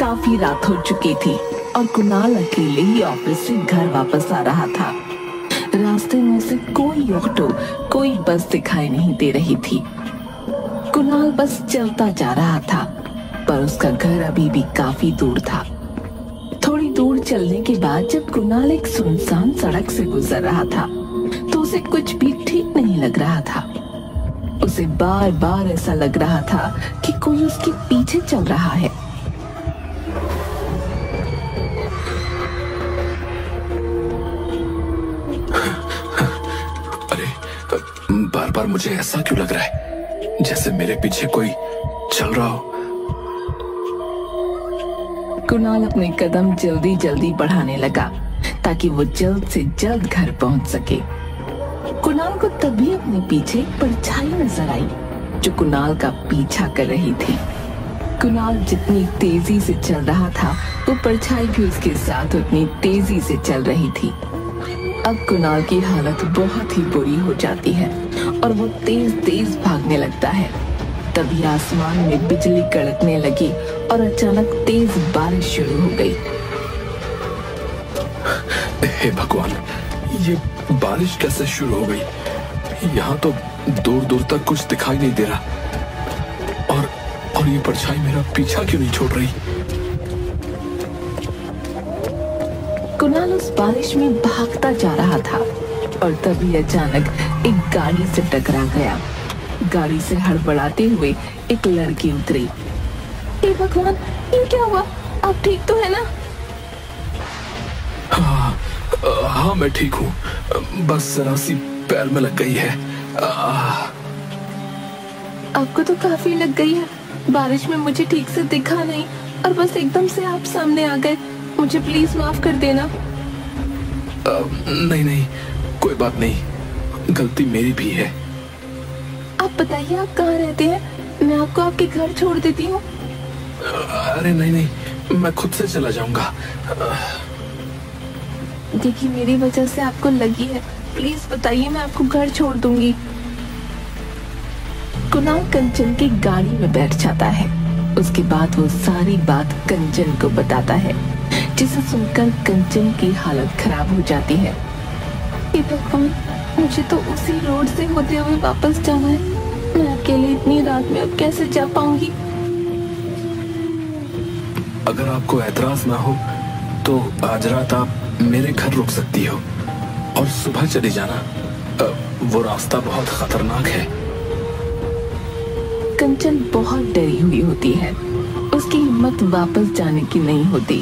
काफी रात हो चुकी थी और कुणाल अकेले ही ऑफिस से घर वापस आ रहा था। रास्ते में से कोई ऑटो, कोई बस दिखाई नहीं दे रही थी। कुणाल बस चलता जा रहा था, पर उसका घर अभी भी काफी दूर था। थोड़ी दूर चलने के बाद जब कुणाल एक सुनसान सड़क से गुजर रहा था, तो उसे कुछ भी ठीक नहीं लग रहा था। उसे बार बार ऐसा लग रहा था कि कोई उसके पीछे चल रहा है। अरे, बार बार मुझे ऐसा क्यों लग रहा है जैसे मेरे पीछे कोई चल रहा हो। कुणाल अपने कदम जल्दी जल्दी बढ़ाने लगा ताकि वो जल्द से जल्द घर पहुंच सके। कुणाल को तभी अपने पीछे एक परछाई नजर आई जो कुणाल का पीछा कर रही थी। कुणाल जितनी तेजी से चल रहा था, वो परछाई भी उसके साथ उतनी तेजी से चल रही थी। अब कुणाल की हालत बहुत ही बुरी हो जाती है और वो तेज तेज भागने लगता है। तभी आसमान में बिजली कड़कने लगी और अचानक तेज बारिश शुरू हो गई। हे भगवान, ये बारिश कैसे शुरू हो गई? यहाँ तो दूर दूर तक कुछ दिखाई नहीं दे रहा और ये परछाई मेरा पीछा क्यों नहीं छोड़ रही? कुणाल उस बारिश में भागता जा रहा था और तभी अचानक एक गाड़ी से टकरा गया। गाड़ी से हड़बड़ाते हुए एक लड़की उतरी। हे भगवान, ये क्या हुआ? आप ठीक तो है ना? हाँ, मैं ठीक हूँ, बस जरा सी पैर में लग गई है। आपको तो काफी लग गई है। बारिश में मुझे ठीक से दिखा नहीं और बस एकदम से आप सामने आ गए। मुझे प्लीज माफ कर देना। नहीं, कोई बात नहीं, गलती मेरी भी है। आप बताइए, आप कहाँ रहते हैं? मैं आपको आपके घर छोड़ देती हूँ। अरे नहीं, मैं खुद से चला जाऊंगा। देखिए, मेरी वजह से आपको लगी है, प्लीज बताइए, मैं आपको घर छोड़ दूंगी। कुणाल कंचन की गाड़ी में बैठ जाता है। उसके बाद वो सारी बात कंचन को बताता है, जिसे सुनकर कंचन की हालत खराब हो जाती है। हे भगवान, मुझे तो उसी रोड से होते हुए वापस जाना है। मैं अकेले इतनी रात में अब कैसे जा पाऊंगी? अगर आपको एतराज ना हो तो आज रात आप मेरे घर रुक सकती हो और सुबह चली जाना। वो रास्ता बहुत खतरनाक है। कंचन बहुत डरी हुई होती है। उसकी हिम्मत वापस जाने की नहीं होती।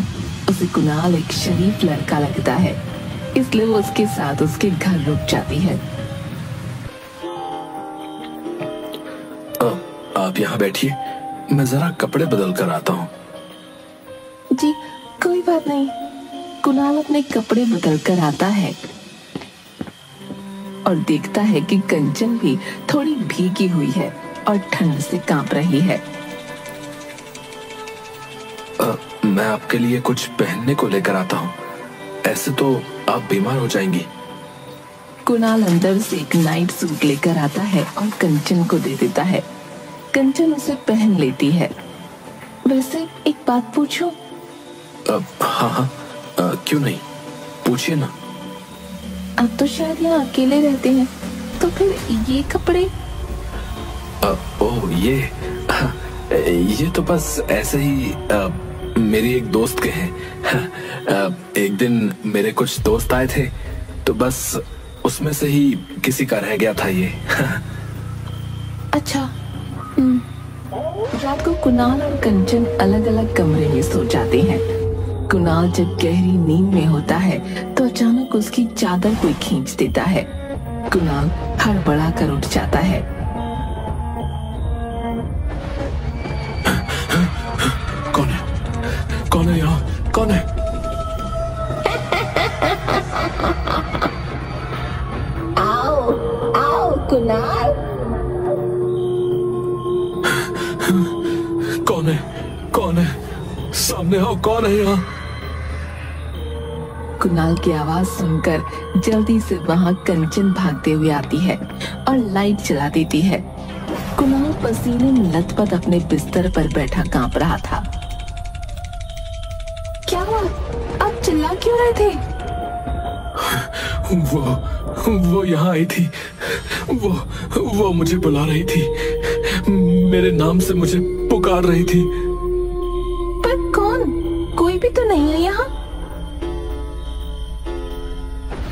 उसे कुणाल एक शरीफ लड़का लगता है, इसलिए वो उसके साथ उसके घर रुक जाती है। आप यहाँ बैठिए, मैं जरा कपड़े बदल कर आता हूँ। जी, कोई बात नहीं। कुणाल अपने कपड़े बदल कर आता है और देखता है कि कंचन भी थोड़ी भीगी हुई है और ठंड से कांप रही है। मैं आपके लिए कुछ पहनने को लेकर आता हूँ, ऐसे तो आप बीमार हो जाएंगी। कुणाल अंदर से एक नाइट सूट लेकर आता है और कंचन को दे देता है। कंचन उसे पहन लेती है। वैसे एक बात पूछूं? हाँ, क्यों नहीं, पूछिए ना। आप तो शायद यहाँ अकेले रहते हैं, तो फिर ये कपड़े? ओह, ये तो बस ऐसे ही मेरी एक दोस्त के हैं। एक दिन मेरे कुछ दोस्त आए थे, तो बस उसमें से ही किसी का रह गया था ये। अच्छा। रात को कुणाल और कंचन अलग अलग कमरे में सो जाते हैं। कुणाल जब गहरी नींद में होता है तो अचानक उसकी चादर कोई खींच देता है। कुणाल हड़बड़ा कर उठ जाता है। कौन है यहाँ? कौन है? आओ आओ कुणाल। कौन है? सामने आओ, कौन है यहाँ? कुणाल की आवाज सुनकर जल्दी से वहां कंचन भागते हुए आती है और लाइट जला देती है। कुणाल पसीने में लथपथ अपने बिस्तर पर बैठा कांप रहा था। रहे थे? वो यहाँ आई थी। वो मुझे बुला रही थी, मेरे नाम से मुझे पुकार रही थी। पर कौन? कोई भी तो नहीं है यहाँ।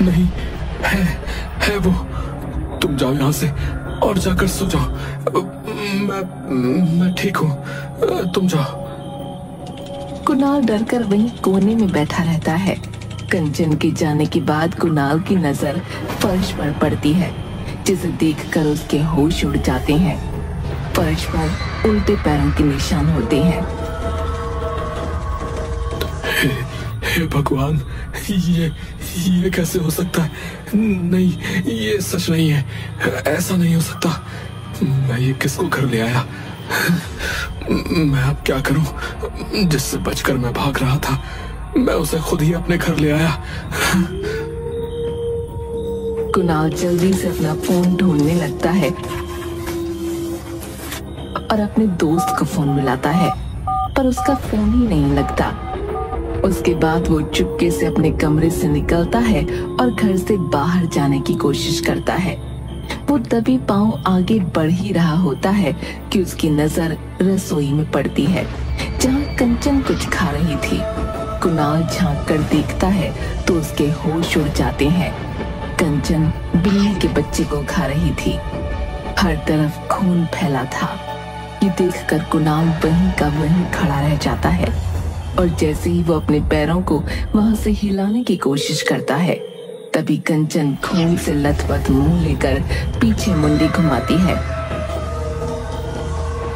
नहीं, है वो। तुम जाओ यहाँ से और जाकर सो जाओ। मैं ठीक हूँ, तुम जाओ। कुणाल डरकर वहीं कोने में बैठा रहता है। कंचन के जाने के बाद कुणाल की नजर फर्श पर पड़ती है, जिसे देखकर उसके होश उड़ जाते हैं। फर्श पर उल्टे पैरों के निशान होते हैं। हे भगवान, ये कैसे हो सकता है? नहीं, ये सच नहीं है। ऐसा नहीं हो सकता। मैं ये किसको घर ले आया? मैं अब क्या करूं? जिससे बचकर मैं भाग रहा था, मैं उसे खुद ही अपने घर ले आया। कुणाल जल्दी से अपना फोन ढूंढने लगता है और अपने दोस्त को फोन मिलाता है, पर उसका फोन ही नहीं लगता। उसके बाद वो चुपके से अपने कमरे से निकलता है और घर से बाहर जाने की कोशिश करता है। वो तभी पांव आगे बढ़ ही रहा होता है कि उसकी नजर रसोई में पड़ती है, जहां कंचन कुछ खा रही थी। कुणाल झांक कर देखता है तो उसके होश उड़ जाते हैं। कंचन बिल्ली के बच्चे को खा रही थी। हर तरफ खून फैला था। ये देखकर कुणाल वहीं का वहीं खड़ा रह जाता है और जैसे ही वो अपने पैरों को वहां से हिलाने की कोशिश करता है, तभी कंचन खून से लथपथ मुंह लेकर पीछे मुंडी घुमाती है।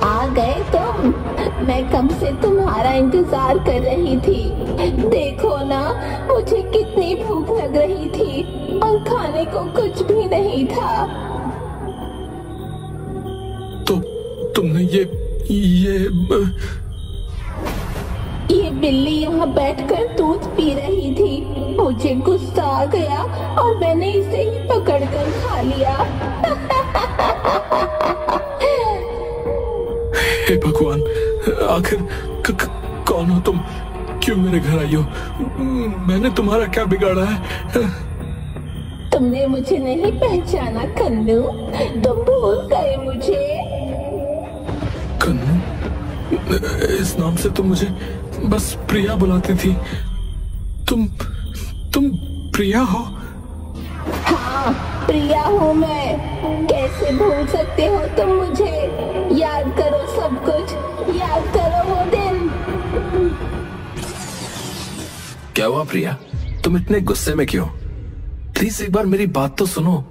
आ गए तुम? मैं कब से तुम्हारा इंतजार कर रही थी। देखो ना, मुझे कितनी भूख लग रही थी और खाने को कुछ भी नहीं था। तो तुमने ये बिल्ली यहाँ बैठकर दूध पी रही थी। मुझे गुस्सा आ गया और मैंने इसे ही पकड़कर खा लिया। हे भगवान, आखिर कौन हो तुम? क्यों मेरे घर आई हो? मैंने तुम्हारा क्या बिगाड़ा है? तुमने मुझे नहीं पहचाना कन्नू? तुम भूल गए मुझे? कन्नू? इस नाम से तुम मुझे बस प्रिया बुलाती थी। तुम प्रिया हो? हाँ, प्रिया हूँ मैं। कैसे भूल सकते हो तुम मुझे? याद करो सब कुछ, याद करो वो दिन। क्या हुआ प्रिया? तुम इतने गुस्से में क्यों? प्लीज एक बार मेरी बात तो सुनो।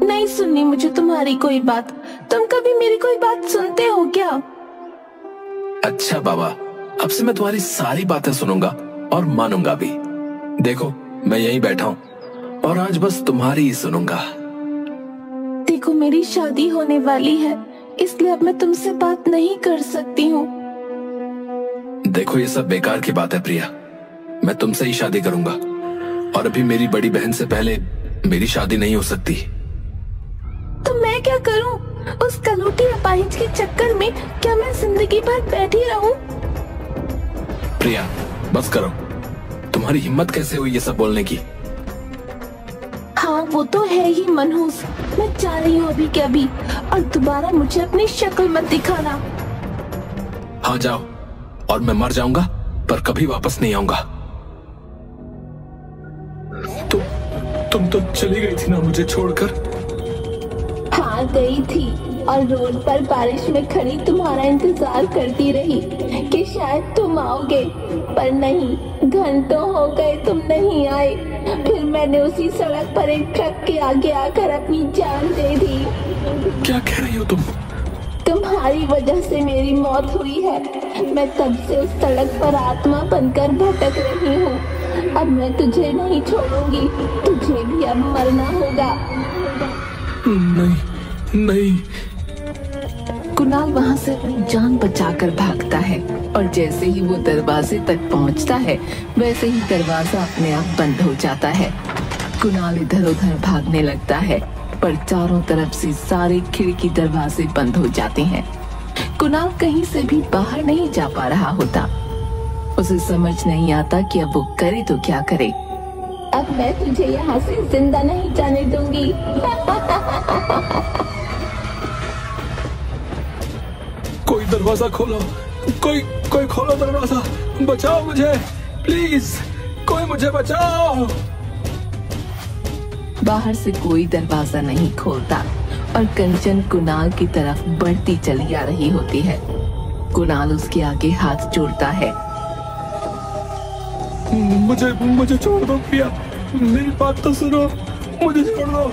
नहीं सुननी मुझे तुम्हारी कोई बात। तुम कभी मेरी कोई बात सुनते हो क्या? अच्छा बाबा, अब से मैं तुम्हारी सारी बातें सुनूंगा और मानूंगा भी। देखो, मैं यहीं बैठा हूँ और आज बस तुम्हारी ही सुनूंगा। देखो, मेरी शादी होने वाली है, इसलिए अब मैं तुमसे बात नहीं कर सकती हूँ। देखो, ये सब बेकार की बात है प्रिया। मैं तुमसे ही शादी करूंगा और अभी मेरी बड़ी बहन से पहले मेरी शादी नहीं हो सकती। तो मैं क्या करूँ? उस कलूटी अपाहिज के चक्कर में क्या मैं जिंदगी भर बैठी रहूं? प्रिया, बस करो। तुम्हारी हिम्मत कैसे हुई ये सब बोलने की? हाँ, वो तो है ही मनहूस। मैं जा रही हूँ अभी के अभी, और दोबारा मुझे अपनी शक्ल मत दिखाना। हाँ जाओ, और मैं मर जाऊंगा पर कभी वापस नहीं आऊंगा। तुम तो चली गई थी ना मुझे छोड़कर? हाँ, गई थी और रोड पर बारिश में खड़ी तुम्हारा इंतजार करती रही कि शायद तुम आओगे, पर नहीं। घंटों हो गए तुम नहीं आए। फिर मैंने उसी सड़क पर एक ट्रक के आगे आकर अपनी जान दे दी। क्या कह रही हो तुम? तुम्हारी वजह से मेरी मौत हुई है। मैं तब से उस सड़क पर आत्मा बनकर भटक रही हूँ। अब मैं तुझे नहीं छोड़ूंगी, तुझे भी अब मरना होगा। नहीं। कुणाल वहां से अपनी जान बचाकर भागता है और जैसे ही वो दरवाजे तक पहुंचता है, वैसे ही दरवाजा अपने आप बंद हो जाता है। कुणाल इधर उधर भागने लगता है, पर चारों तरफ से सारे खिड़की दरवाजे बंद हो जाते हैं। कुणाल कहीं से भी बाहर नहीं जा पा रहा होता। उसे समझ नहीं आता कि अब वो करे तो क्या करे। अब मैं तुझे यहाँ से जिंदा नहीं जाने दूंगी। कोई दरवाजा खोलो, कोई खोलो दरवाजा, बचाओ मुझे प्लीज, कोई मुझे बचाओ। बाहर से कोई दरवाजा नहीं खोलता और कंचन कुणाल की तरफ बढ़ती चली आ रही होती है। कुणाल उसके आगे हाथ जोड़ता है। मुझे छोड़ दो प्रिया, मेरी बात तो सुनो, मुझे छोड़ दो।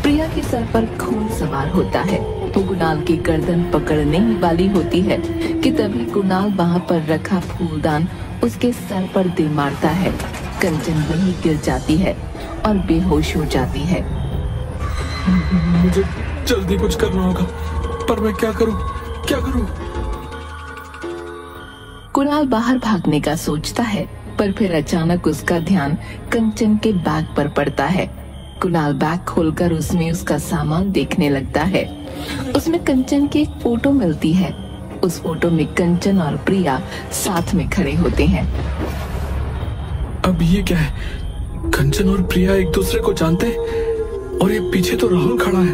प्रिया के सर पर खून सवार होता है। वो कुणाल की गर्दन पकड़ने ही वाली होती है कि तभी कुणाल वहां पर रखा फूलदान उसके सर पर दे मारता है। कंचन वहीं गिर जाती है और बेहोश हो जाती है। मुझे जल्दी कुछ करना होगा, पर मैं क्या करूं? कुणाल बाहर भागने का सोचता है, पर फिर अचानक उसका ध्यान कंचन के बैग पर पड़ता है। कुणाल बैग खोलकर उसमें उसका सामान देखने लगता है। उसमें कंचन की एक फोटो मिलती है। उस फोटो में कंचन और प्रिया साथ में खड़े होते हैं। अब ये क्या है? कंचन और प्रिया एक दूसरे को जानते हैं और ये पीछे तो राहुल खड़ा है।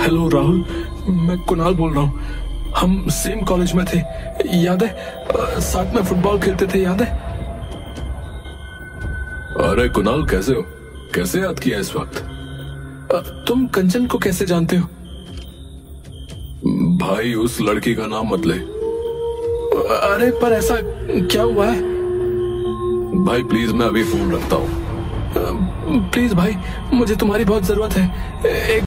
हेलो राहुल, मैं कुणाल बोल रहा हूँ। हम सेम कॉलेज में थे, याद है? साथ में फुटबॉल खेलते थे, याद है? अरे कुणाल, कैसे हो? कैसे याद किया इस वक्त? तुम कंचन को कैसे जानते हो? भाई, उस लड़की का नाम मत ले। अरे पर ऐसा क्या हुआ है? भाई प्लीज, मैं अभी फोन रखता हूँ। प्लीज भाई, मुझे तुम्हारी बहुत जरूरत है। एक